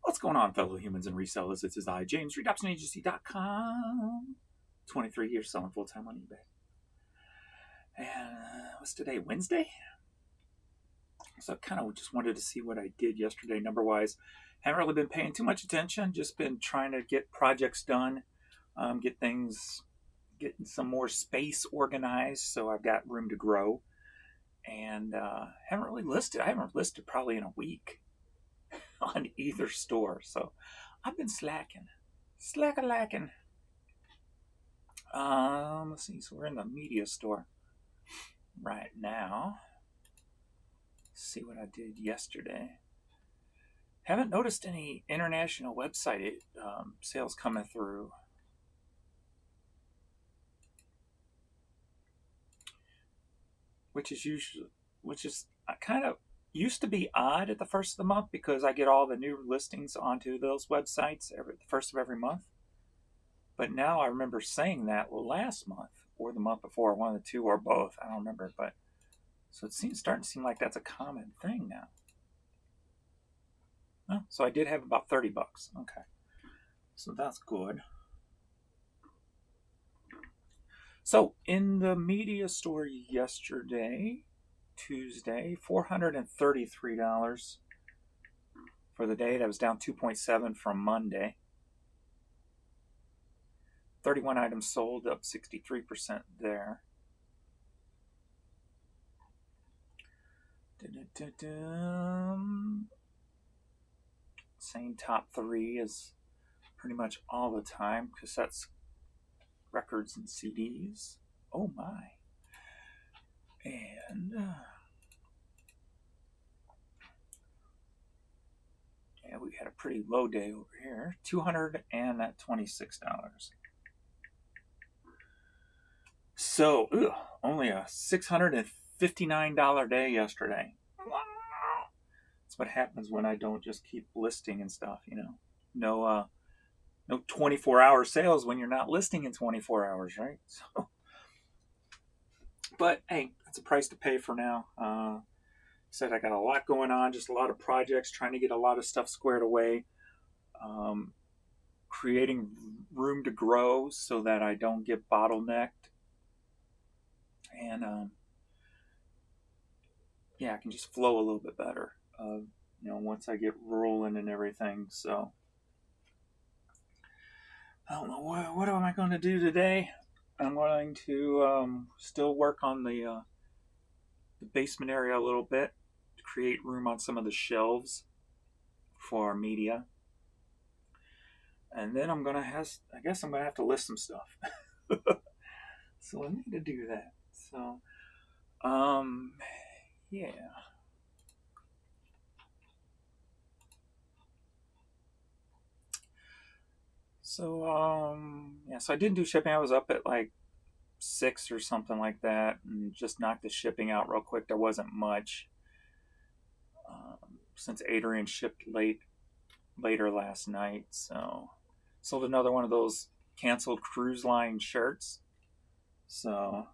What's going on, fellow humans and resellers? This is I, James, readoptionagency.com. 23 years selling full-time on eBay. And what's today, Wednesday? So I kind of just wanted to see what I did yesterday number-wise. Haven't really been paying too much attention, just been trying to get projects done, getting some more space organized so I've got room to grow. And haven't really listed. I haven't listed probably in a week on either store. So I've been slacking. Slack-a-lacking. Let's see. So we're in the media store right now. Let's see what I did yesterday. Haven't noticed any international website sales coming through. Which is kind of used to be odd at the first of the month because I get all the new listings onto those websites the first of every month. But now I remember saying that last month or the month before, one of the two or both. I don't remember, but so it starting to seem like that's a common thing now. Oh, so I did have about $30. Okay, so that's good. So in the media store yesterday, Tuesday, $433 for the day. That was down 2.7 from Monday. 31 items sold, up 63% there. Same top three as pretty much all the time. Cassettes, records, and CDs. Oh my. And yeah, we had a pretty low day over here. $226. So, only a $659 day yesterday. That's what happens when I don't just keep listing and stuff, No 24-hour sales when you're not listing in 24 hours, right? So, but hey, that's a price to pay for now. Said I got a lot going on, just a lot of projects, trying to get a lot of stuff squared away, creating room to grow so that I don't get bottlenecked. And yeah, I can just flow a little bit better, once I get rolling and everything. So I don't know what am I going to do today. I'm going to still work on the basement area a little bit to create room on some of the shelves for our media. And then I guess I'm going to have to list some stuff. So I need to do that. So, yeah. So, so I didn't do shipping. I was up at like 6 or something like that and just knocked the shipping out real quick. There wasn't much since Adrian shipped later last night. So, sold another one of those canceled cruise line shirts. So,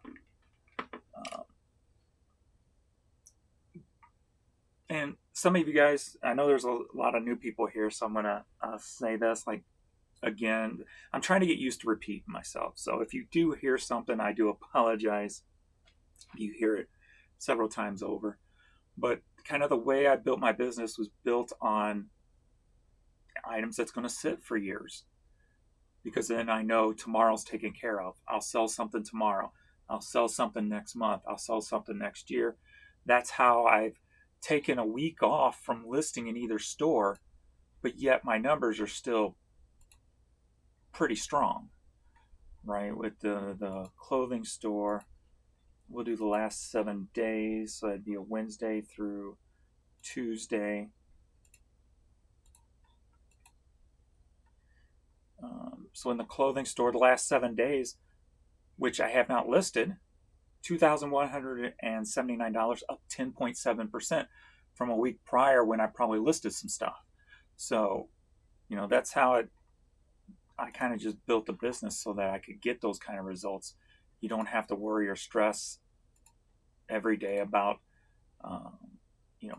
and some of you guys, I know there's a lot of new people here, so I'm going to say this again. I'm trying to get used to repeating myself. So if you do hear something, I do apologize. You hear it several times over. But kind of the way I built my business was built on items that's going to sit for years. Because then I know tomorrow's taken care of. I'll sell something tomorrow. I'll sell something next month. I'll sell something next year. That's how I've taken a week off from listing in either store, but yet my numbers are still pretty strong, right? With the clothing store, we'll do the last 7 days. So that'd be a Wednesday through Tuesday. So in the clothing store, the last 7 days, which I have not listed, $2,179, up 10.7% from a week prior when I probably listed some stuff. So, that's how I kind of just built the business so that I could get those kind of results. You don't have to worry or stress every day about,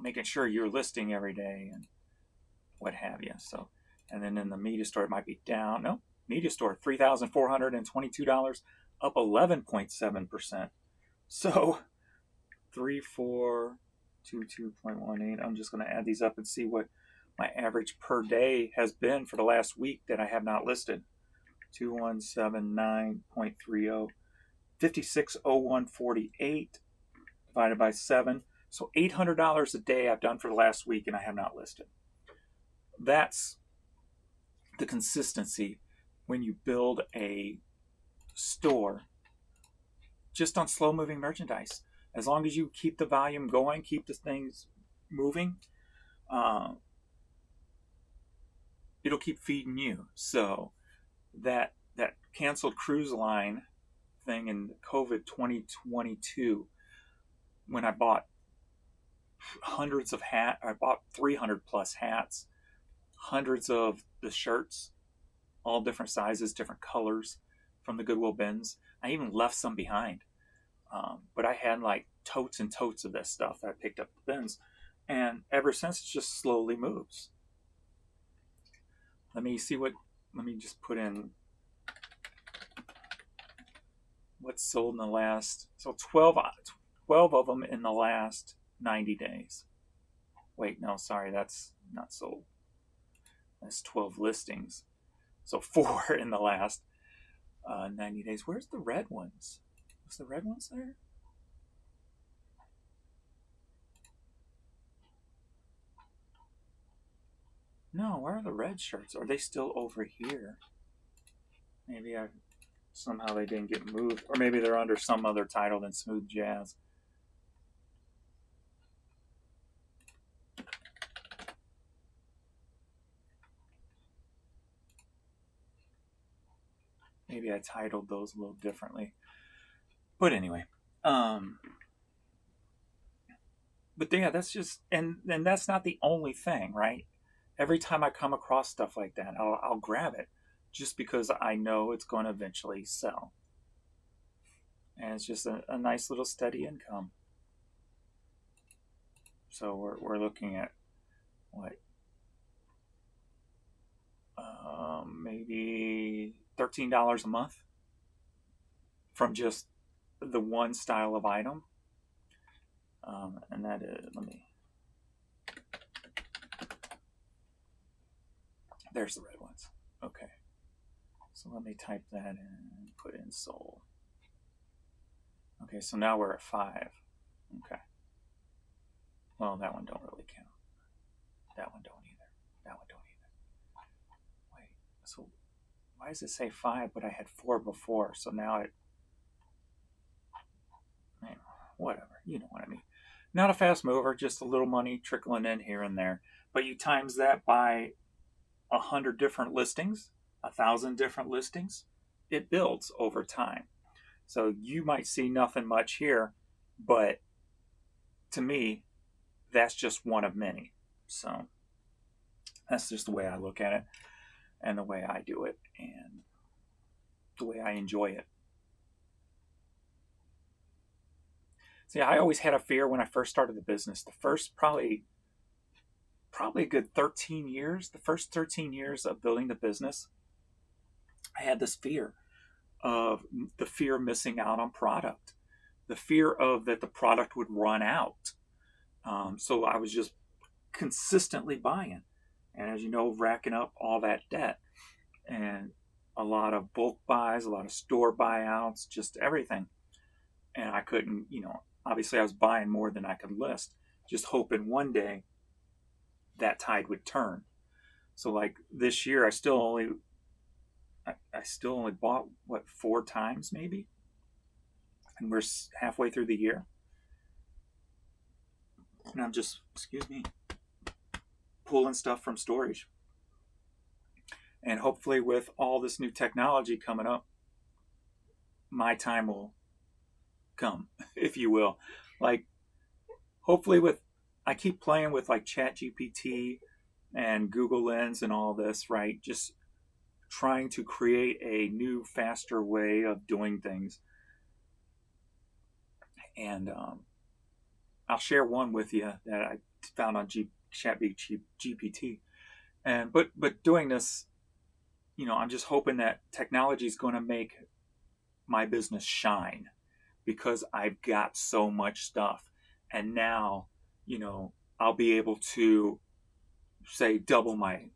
making sure you're listing every day. And what have you. So, and then in the media store, it might be down. No, media store, $3,422, up 11.7%. So, 3422.18. I'm just going to add these up and see what my average per day has been for the last week that I have not listed. 2179.30, 5601.48 divided by 7. So $800 a day I've done for the last week and I have not listed. That's the consistency when you build a store just on slow moving merchandise. As long as you keep the volume going, keep the things moving, it'll keep feeding you. So that canceled cruise line thing in COVID 2022, when I bought hundreds of hats, I bought 300 plus hats, hundreds of the shirts, all different sizes, different colors from the Goodwill bins. I even left some behind. But I had like totes and totes of this stuff that I picked up the bins. And ever since, it just slowly moves. Let me just put in what's sold in the last, so 12 of them in the last 90 days. Wait, no, sorry, that's not sold. That's 12 listings. So 4 in the last 90 days. Where's the red ones? Was the red ones there? No, where are the red shirts? Are they still over here? Maybe somehow they didn't get moved. Or maybe they're under some other title than Smooth Jazz. Maybe I titled those a little differently. But anyway. But yeah, that's just, and that's not the only thing, right? Every time I come across stuff like that, I'll grab it just because I know it's going to eventually sell. And it's just a nice little steady income. So we're looking at what, maybe $13 a month from just the one style of item. And that is, there's the red ones. Okay. So let me type that in and put in soul. Okay, so now we're at 5. Okay. Well, that one don't really count. That one don't either. That one don't either. Wait, so why does it say 5, but I had 4 before? So now whatever, you know what I mean. Not a fast mover, just a little money trickling in here and there. But you times that by 100 different listings, 1,000 different listings, it builds over time. So you might see nothing much here, but to me, that's just one of many. So that's just the way I look at it and the way I do it and the way I enjoy it. See, I always had a fear when I first started the business. The first probably a good 13 years, the first 13 years of building the business, I had this fear of missing out on product, the fear of that the product would run out. So I was just consistently buying. And as you know, racking up all that debt and a lot of bulk buys, a lot of store buyouts, just everything. And I couldn't, obviously I was buying more than I could list, just hoping one day that tide would turn. So like this year, I still only bought 4 times maybe, and we're halfway through the year, and I'm just pulling stuff from storage. And hopefully, with all this new technology coming up, my time will come, if you will. Like, hopefully, I keep playing with like ChatGPT and Google Lens and all this, right? Just trying to create a new, faster way of doing things. And I'll share one with you that I found on ChatGPT. And but doing this, I'm just hoping that technology is going to make my business shine because I've got so much stuff. And now, you know, I'll be able to say double my,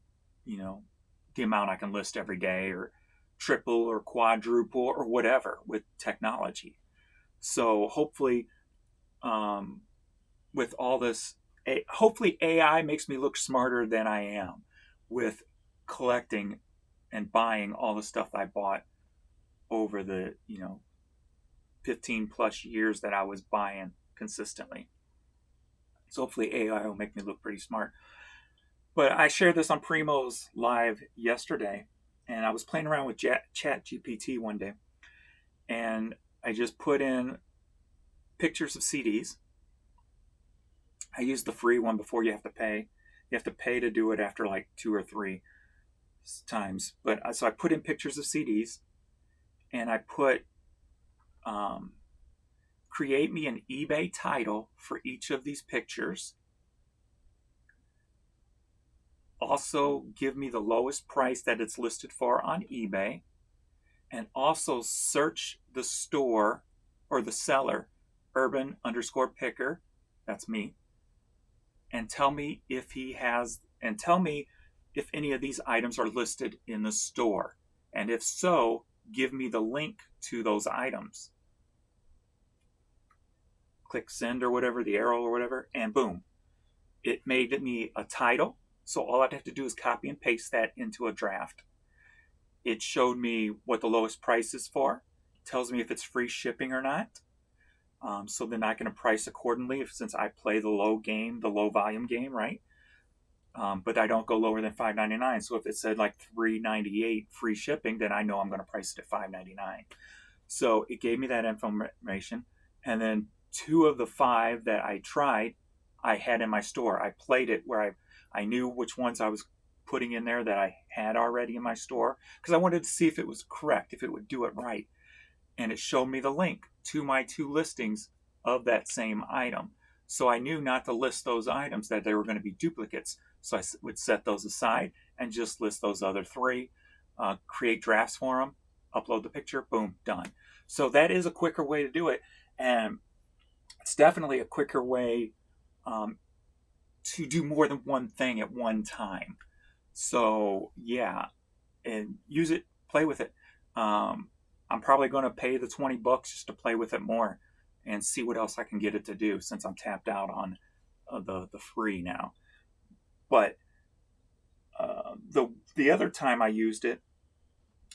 you know, the amount I can list every day, or triple or quadruple or whatever with technology. So hopefully, um, with all this, hopefully AI makes me look smarter than I am with collecting and buying all the stuff I bought over the 15 plus years that I was buying consistently. So hopefully AI will make me look pretty smart. But I shared this on Primo's live yesterday, and I was playing around with ChatGPT one day, and I just put in pictures of CDs. I used the free one before. You have to pay. You have to pay to do it after like 2 or 3 times. But so I put in pictures of CDs, and I put um, create me an eBay title for each of these pictures. Also, give me the lowest price that it's listed for on eBay, and also search the store or the seller, urban underscore picker, that's me, and tell me if any of these items are listed in the store. And if so, give me the link to those items. Click send or whatever, the arrow or whatever, and boom, it made me a title. So all I'd have to do is copy and paste that into a draft. It showed me what the lowest price is for, tells me if it's free shipping or not. So then I can price accordingly since I play the low volume game, right? But I don't go lower than $5.99. So if it said like $3.98 free shipping, then I know I'm going to price it at $5.99. So it gave me that information, and then 2 of the 5 that I tried, I had in my store. I played it where I knew which ones I was putting in there that I had already in my store because I wanted to see if it was correct, if it would do it right. And it showed me the link to my 2 listings of that same item. So I knew not to list those items, that they were going to be duplicates. So I would set those aside and just list those other 3, create drafts for them, upload the picture, boom, done. So that is a quicker way to do it. And it's definitely a quicker way to do more than one thing at one time. So yeah, and use it, play with it. I'm probably going to pay the $20 just to play with it more and see what else I can get it to do since I'm tapped out on the free now. But the other time I used it,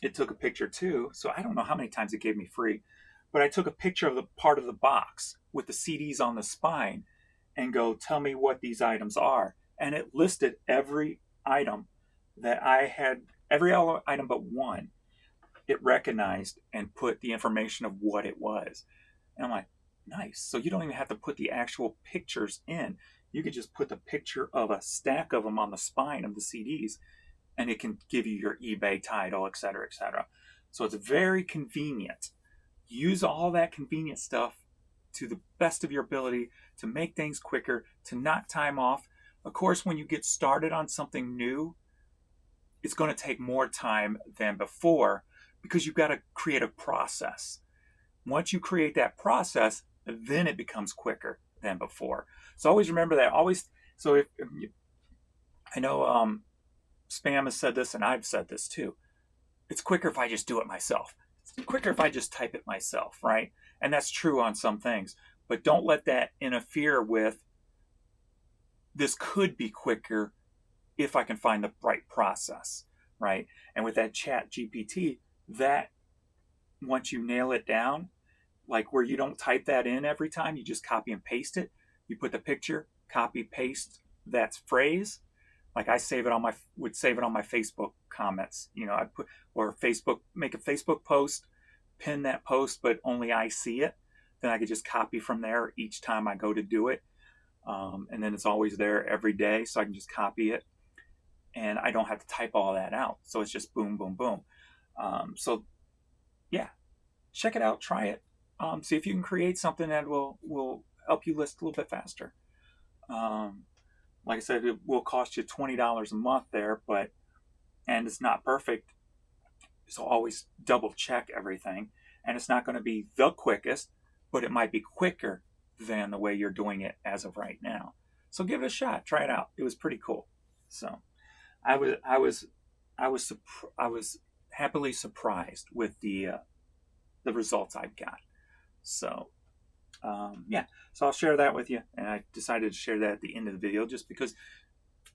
it took a picture too. So I don't know how many times it gave me free, but I took a picture of the part of the box with the CDs on the spine and go, tell me what these items are. And it listed every item that I had, every item but one. It recognized and put the information of what it was. And I'm like, nice. So you don't even have to put the actual pictures in. You could just put the picture of a stack of them on the spine of the CDs, and it can give you your eBay title, et cetera, et cetera. So it's very convenient. Use all that convenient stuff to the best of your ability to make things quicker, to knock time off. Of course, when you get started on something new, it's going to take more time than before because you've got to create a process. Once you create that process, then it becomes quicker than before. So always remember that. I know Spam has said this, and I've said this too. It's quicker if I just do it myself. It's quicker if I just type it myself, right? And that's true on some things. But don't let that interfere with this could be quicker if I can find the right process, right? And with that ChatGPT, that once you nail it down, like where you don't type that in every time, you just copy and paste it. You put the picture, copy, paste that phrase. Like I would save it on my Facebook comments. I'd put, or Facebook, make a Facebook post, pin that post, but only I see it. Then I could just copy from there each time I go to do it. And then it's always there every day. So I can just copy it and I don't have to type all that out. So it's just boom, boom, boom. So yeah, check it out, try it. See if you can create something that will help you list a little bit faster. like I said, it will cost you $20 a month there, and it's not perfect. So always double check everything. And it's not going to be the quickest, but it might be quicker than the way you're doing it as of right now. So give it a shot. Try it out. It was pretty cool. So I was I was I was happily surprised with the results I got. So yeah, so I'll share that with you, and I decided to share that at the end of the video just because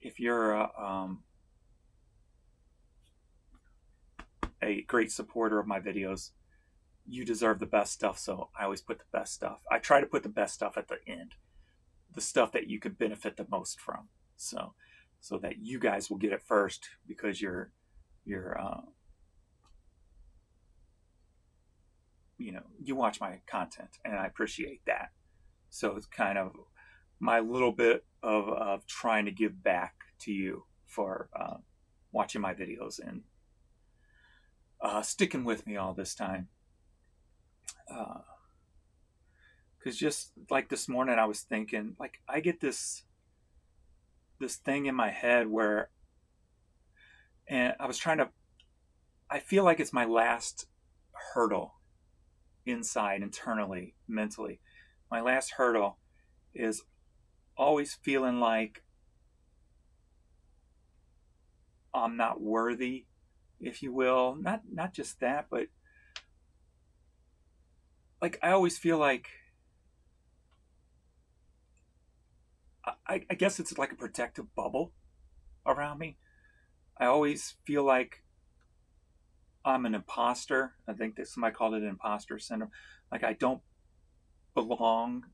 if you're a great supporter of my videos, you deserve the best stuff. So I always put the best stuff. I try to put the best stuff at the end, the stuff that you could benefit the most from. So that you guys will get it first because you're you watch my content and I appreciate that. So it's kind of my little bit of trying to give back to you for watching my videos and sticking with me all this time. Because just like this morning, I was thinking, like, I get this thing in my head where, and I feel like it's my last hurdle internally, mentally. My last hurdle is always feeling like I'm not worthy, if you will. Not just that, but like I always feel like I guess it's like a protective bubble around me. I always feel like I'm an imposter. I think that somebody called it imposter syndrome. Like I don't belong,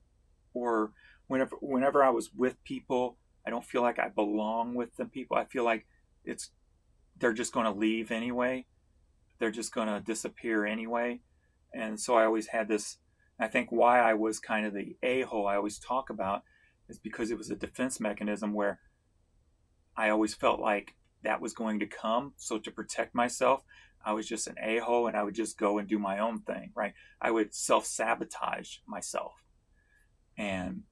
or whenever I was with people, I don't feel like I belong with the people. I feel like they're just going to leave anyway. They're just going to disappear anyway. And so I always had this. I think why I was kind of the a-hole I always talk about is because it was a defense mechanism where I always felt like that was going to come. So to protect myself, I was just an a-hole and I would just go and do my own thing, right? I would self-sabotage myself. And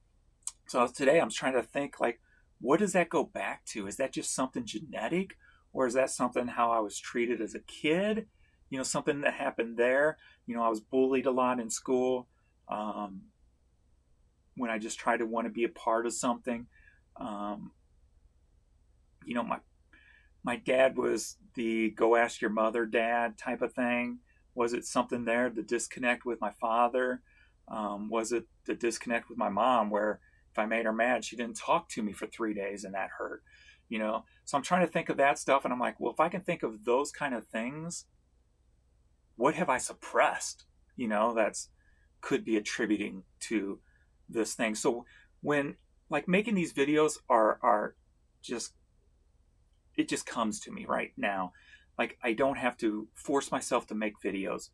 so today I'm trying to think, like, what does that go back to? Is that just something genetic? Or is that something how I was treated as a kid? Something that happened there. I was bullied a lot in school. When I just tried to want to be a part of something. My dad was the go ask your mother dad type of thing. Was it something there, the disconnect with my father? Was it the disconnect with my mom where if I made her mad, she didn't talk to me for 3 days and that hurt? So I'm trying to think of that stuff and I'm like, well, if I can think of those kind of things, what have I suppressed? That's could be attributing to this thing. So when like making these videos are just, it just comes to me right now. Like I don't have to force myself to make videos,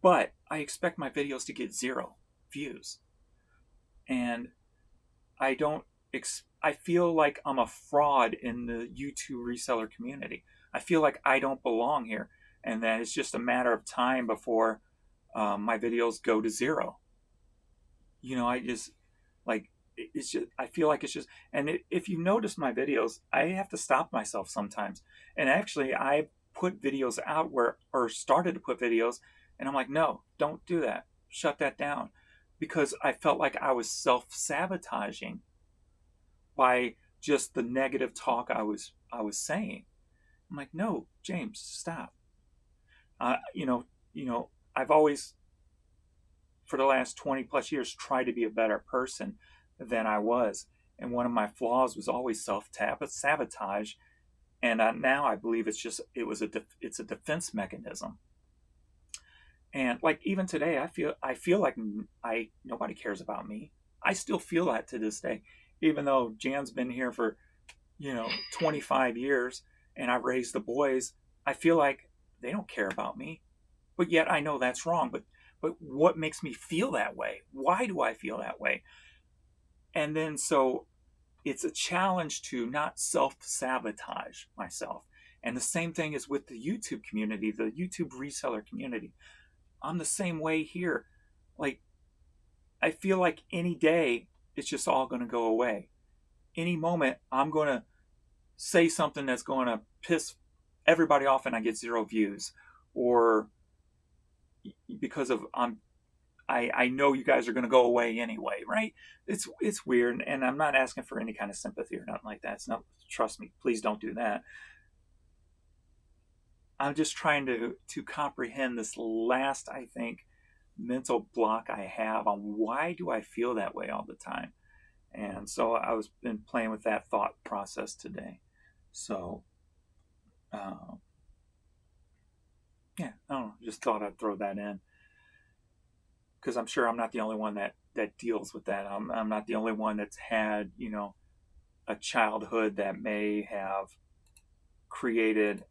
but I expect my videos to get 0 views. And I don't I feel like I'm a fraud in the YouTube reseller community. I feel like I don't belong here and that it's just a matter of time before my videos go to 0. I just like it's just I feel like it's just and if you notice my videos, I have to stop myself sometimes. And actually, I put videos out or started to put videos, and I'm like, no, don't do that. Shut that down, because I felt like I was self-sabotaging by just the negative talk I was saying. I'm like, no, James, stop. Uh, you know, I've always for the last 20 plus years tried to be a better person than I was. And one of my flaws was always self-sabotage. And now I believe it's a defense mechanism. And like even today, I feel like nobody cares about me. I still feel that to this day, even though Jan's been here for 25 years and I've raised the boys. I feel like they don't care about me, but yet I know that's wrong. But what makes me feel that way? Why do I feel that way? And then so it's a challenge to not self-sabotage myself. And the same thing is with the YouTube community, the YouTube reseller community. I'm the same way here. Like, I feel like any day it's just all going to go away. any moment I'm going to say something that's going to piss everybody off and I get 0 views, or because of I know you guys are going to go away anyway, right? It's weird, and I'm not asking for any kind of sympathy or nothing like that. It's not, trust me, please don't do that. I'm just trying to comprehend this last, I think, mental block I have on why do I feel that way all the time. And so I was been playing with that thought process today. So uh, yeah, I don't know, just thought I'd throw that in because I'm sure I'm not the only one that deals with that. I'm not the only one that's had, a childhood that may have created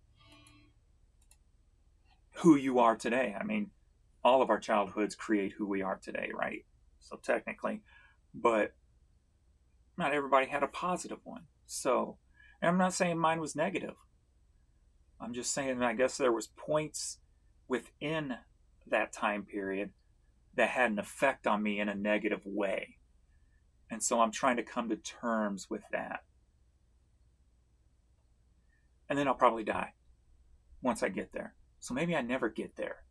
who you are today. I mean, all of our childhoods create who we are today, right? So technically, but not everybody had a positive one. So, and I'm not saying mine was negative. I'm just saying I guess there was points within that time period that had an effect on me in a negative way. And so I'm trying to come to terms with that. And then I'll probably die once I get there. So maybe I never get there.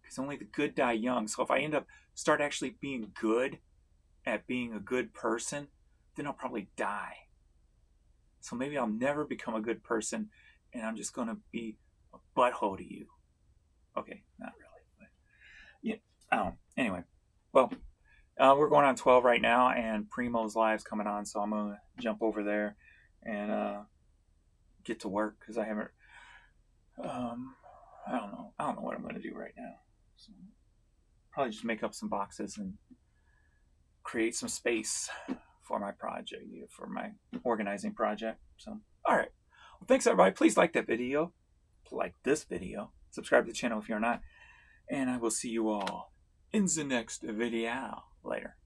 Because only the good die young. So if I start actually being good at being a good person, then I'll probably die. So maybe I'll never become a good person and I'm just going to be a butthole to you. Okay, not really. But yeah, I don't know. Anyway, well, we're going on 12 right now, and Primo's live's coming on, so I'm going to jump over there and get to work because I haven't. I don't know. I don't know what I'm going to do right now. So probably just make up some boxes and create some space for my project, for my organizing project. So, all right. Well, thanks everybody. Please like that video, like this video, subscribe to the channel if you're not, and I will see you all in the next video later.